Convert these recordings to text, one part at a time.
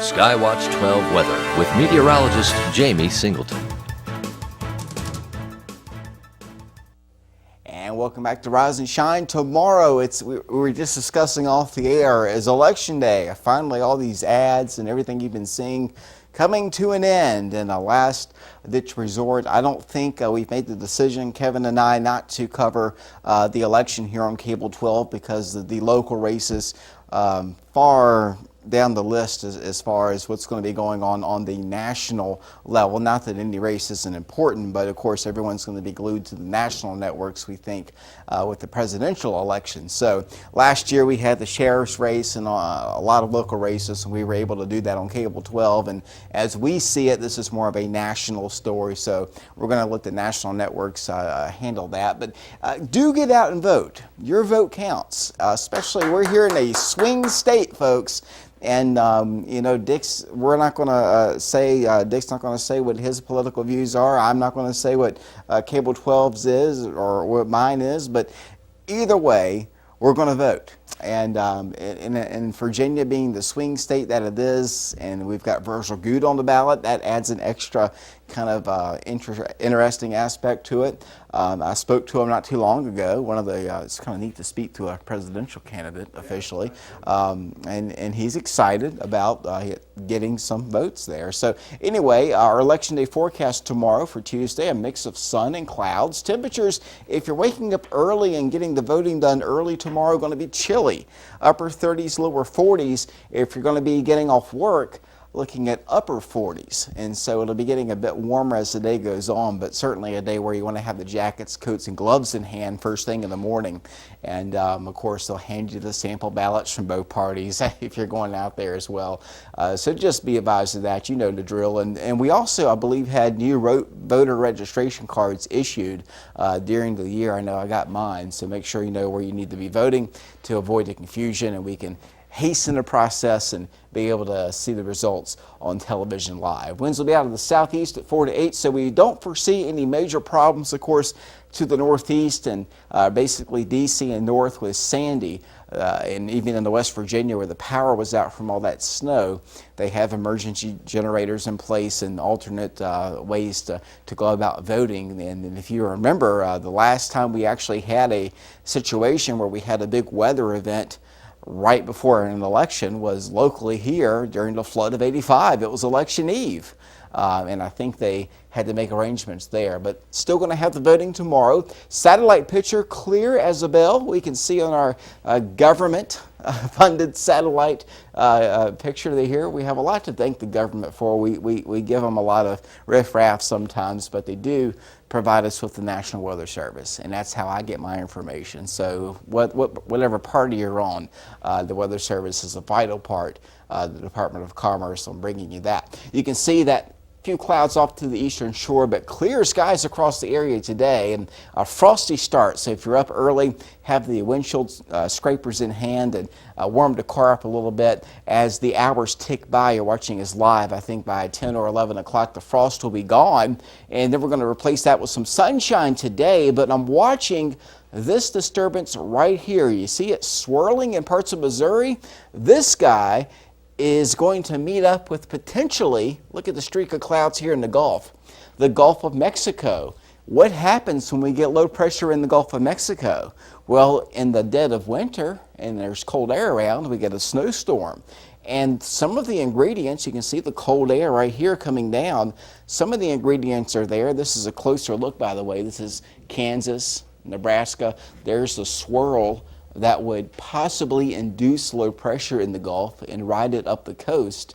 Skywatch 12 weather with meteorologist Jamie Singleton. And welcome back to Rise and Shine. Tomorrow, we were just discussing off the air, is Election Day. Finally, all these ads and everything you've been seeing coming to an end in a last-ditch resort. I don't think we've made the decision, Kevin and I, not to cover the election here on Cable 12 because the local races far down the list as far as what's going to be going on the national level. Not that any race isn't important, but of course everyone's going to be glued to the national networks, we think, with the presidential election. So last year we had the sheriff's race and a lot of local races, and we were able to do that on Cable 12. And as we see it, this is more of a national story, so we're going to let the national networks handle that. But do get out and vote. Your vote counts, especially we're here in a swing state, folks. And, you know, we're not going to say, Dick's not going to say what his political views are. I'm not going to say what Cable 12's is or what mine is. But either way, we're going to vote. And in Virginia being the swing state that it is, and we've got Virgil Goode on the ballot, that adds an extra kind of interesting aspect to it. I spoke to him not too long ago. It's kind of neat to speak to a presidential candidate officially, and he's excited about getting some votes there. So anyway, our Election Day forecast tomorrow for Tuesday, a mix of sun and clouds. Temperatures, if you're waking up early and getting the voting done early tomorrow, going to be chilly. Upper 30s, lower 40s. If you're going to be getting off work, looking at upper 40s, and so it'll be getting a bit warmer as the day goes on, but certainly a day where you want to have the jackets, coats, and gloves in hand first thing in the morning. And of course, they'll hand you the sample ballots from both parties if you're going out there as well. So just be advised of that. You know the drill. And we also, I believe, had new voter registration cards issued during the year. I know I got mine, so make sure you know where you need to be voting to avoid the confusion, and we can hasten the process and be able to see the results on television live. Winds will be out of the southeast at 4 to 8, so we don't foresee any major problems, of course, to the northeast and basically D.C. and north with Sandy. And even in the West Virginia where the power was out from all that snow, they have emergency generators in place and alternate ways to go about voting. And if you remember, the last time we actually had a situation where we had a big weather event right before an election was locally here during the flood of '85. It was election eve. And I think they had to make arrangements there, but still going to have the voting tomorrow. Satellite picture clear as a bell. We can see on our government funded satellite picture here. We have a lot to thank the government for. We give them a lot of riffraff sometimes, but they do provide us with the National Weather Service, and that's how I get my information. So whatever party you're on, the Weather Service is a vital part, the Department of Commerce, on bringing you that. You can see that few clouds off to the eastern shore, but clear skies across the area today, and a frosty start. So if you're up early, have the windshield scrapers in hand and warm the car up a little bit. As the hours tick by, you're watching us live. I think by 10 or 11 o'clock, the frost will be gone, and then we're going to replace that with some sunshine today. But I'm watching this disturbance right here. You see it swirling in parts of Missouri? This guy is going to meet up with potentially, look at the streak of clouds here in the Gulf of Mexico. What happens when we get low pressure in the Gulf of Mexico? Well, in the dead of winter, and there's cold air around, we get a snowstorm. And some of the ingredients, you can see the cold air right here coming down. Some of the ingredients are there. This is a closer look, by the way. This is Kansas, Nebraska. There's the swirl that would possibly induce low pressure in the Gulf and ride it up the coast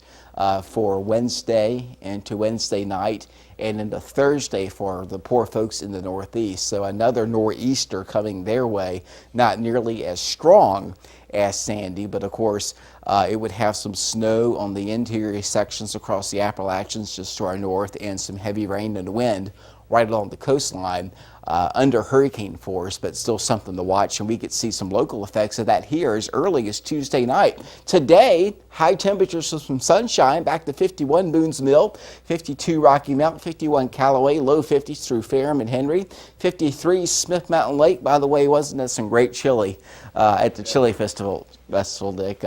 for Wednesday into Wednesday night, and into Thursday for the poor folks in the Northeast. So another nor'easter coming their way, not nearly as strong as Sandy, but of course it would have some snow on the interior sections across the Appalachians just to our north, and some heavy rain and wind right along the coastline under hurricane force, but still something to watch. And we could see some local effects of that here as early as Tuesday night. Today, high temperatures with some sunshine, back to 51 Boone's Mill, 52 Rocky Mount, 51 Callaway, low 50s through Ferrum and Henry, 53 Smith Mountain Lake. By the way, wasn't it some great chili at the Chili Festival? festival, Dick.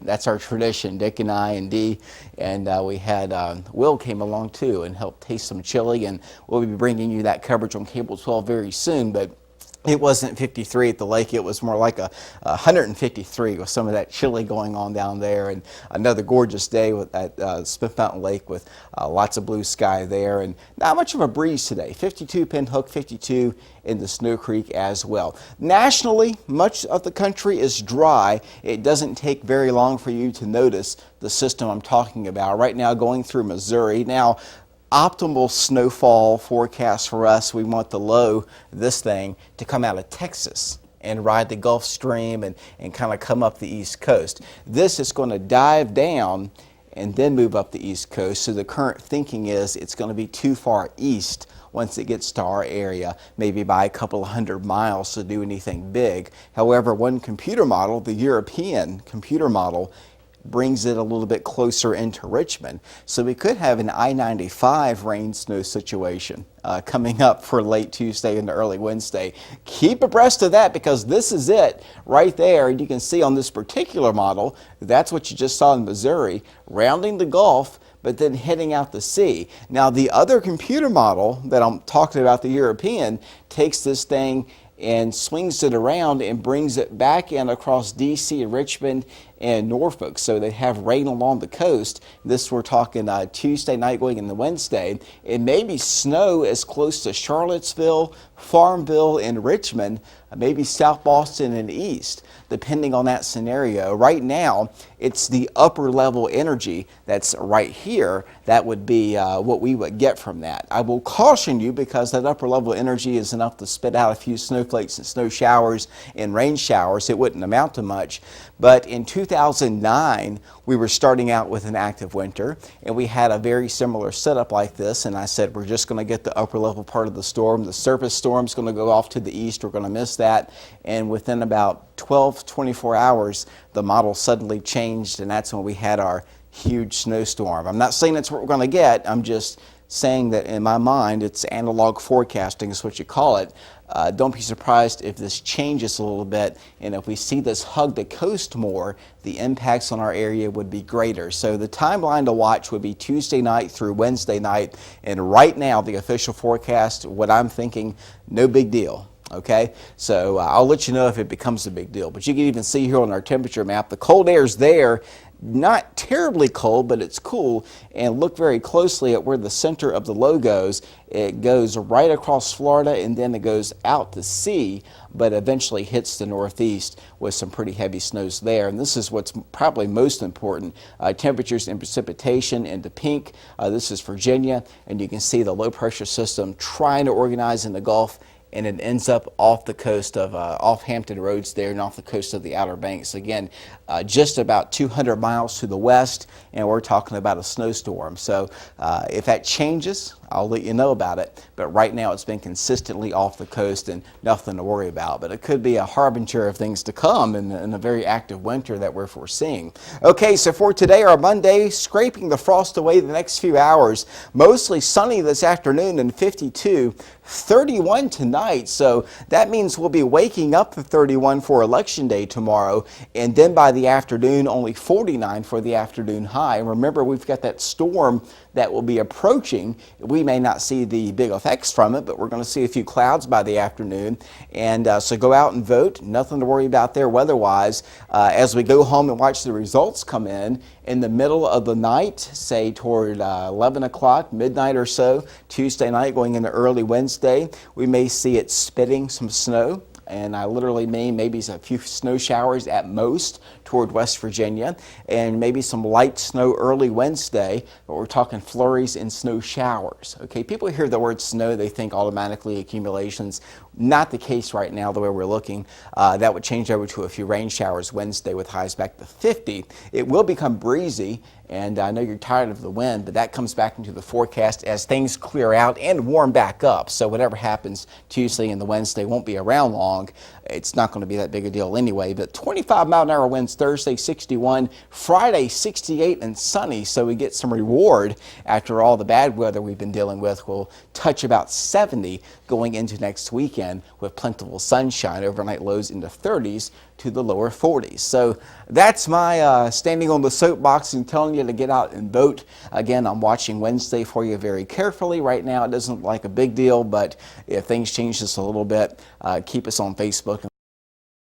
That's our tradition, Dick and I and Dee, and we had Will came along too and helped taste some chili, and we'll be bringing you that coverage on Cable 12 very soon. But it wasn't 53 at the lake. It was more like a 153 with some of that chili going on down there, and another gorgeous day at Smith Mountain Lake with lots of blue sky there, and not much of a breeze today. 52 Pinhook, 52 in the Snow Creek as well. Nationally, much of the country is dry. It doesn't take very long for you to notice the system I'm talking about. Right now going through Missouri. Now, optimal snowfall forecast for us, we want the low, this thing, to come out of Texas and ride the Gulf Stream and kind of come up the East Coast. This is going to dive down and then move up the East Coast. So the current thinking is it's going to be too far east once it gets to our area, maybe by a couple of 100 miles to do anything big. However, one computer model, the European computer model, brings it a little bit closer into Richmond. So we could have an I-95 rain snow situation coming up for late Tuesday into early Wednesday. Keep abreast of that because this is it right there. You can see on this particular model, that's what you just saw in Missouri, rounding the Gulf, but then heading out to sea. Now the other computer model that I'm talking about, the European, takes this thing and swings it around and brings it back in across D.C. and Richmond and Norfolk. So they have rain along the coast. This we're talking Tuesday night going into Wednesday. It may be snow as close to Charlottesville, Farmville, and Richmond, maybe South Boston and east, depending on that scenario. Right now, it's the upper level energy that's right here. That would be what we would get from that. I will caution you because that upper level energy is enough to spit out a few snowflakes and snow showers and rain showers. It wouldn't amount to much. But in 2009, we were starting out with an active winter, and we had a very similar setup like this, and I said we're just going to get the upper level part of the storm. The surface storm's going to go off to the east. We're going to miss that, and within about 12, 24 hours, the model suddenly changed, and that's when we had our huge snowstorm. I'm not saying that's what we're going to get. I'm just saying that in my mind, it's analog forecasting is what you call it. Don't be surprised if this changes a little bit, and if we see this hug the coast more, the impacts on our area would be greater. So the timeline to watch would be Tuesday night through Wednesday night, and right now the official forecast, what I'm thinking, no big deal. Okay, so I'll let you know if it becomes a big deal. But you can even see here on our temperature map, the cold air is there. Not terribly cold, but it's cool. And look very closely at where the center of the low goes. It goes right across Florida and then it goes out to sea, but eventually hits the northeast with some pretty heavy snows there. And this is what's probably most important. Temperatures and precipitation into pink. This is Virginia, and you can see the low pressure system trying to organize in the Gulf, and it ends up off the coast of off Hampton Roads there and off the coast of the Outer Banks. Again, just about 200 miles to the west, and we're talking about a snowstorm. So if that changes, I'll let you know about it. But right now it's been consistently off the coast and nothing to worry about. But it could be a harbinger of things to come in a very active winter that we're foreseeing. Okay, so for today, our Monday, scraping the frost away the next few hours. Mostly sunny this afternoon and 52. 31 tonight, so that means we'll be waking up to 31 for Election Day tomorrow, and then by the afternoon only 49 for the afternoon high. Remember, we've got that storm that will be approaching. We may not see the big effects from it, but we're going to see a few clouds by the afternoon, and so go out and vote. Nothing to worry about there weather-wise. As we go home and watch the results come in the middle of the night, say toward 11 o'clock, midnight or so, Tuesday night going into early Wednesday, we may see it spitting some snow. And I literally mean maybe a few snow showers at most toward West Virginia, and maybe some light snow early Wednesday, but we're talking flurries and snow showers. Okay, people hear the word snow, they think automatically accumulations. Not the case right now, the way we're looking. That would change over to a few rain showers Wednesday with highs back to 50. It will become breezy, and I know you're tired of the wind, but that comes back into the forecast as things clear out and warm back up. So whatever happens Tuesday and the Wednesday won't be around long. It's not going to be that big a deal anyway, but 25 mile an hour winds Thursday 61, Friday 68 and sunny, so we get some reward after all the bad weather we've been dealing with. We'll touch about 70 going into next weekend with plentiful sunshine, overnight lows in the 30s to the lower 40s. So that's my standing on the soapbox and telling you to get out and vote. Again, I'm watching Wednesday for you very carefully. Right now it doesn't look like a big deal, but if things change just a little bit, keep us on Facebook.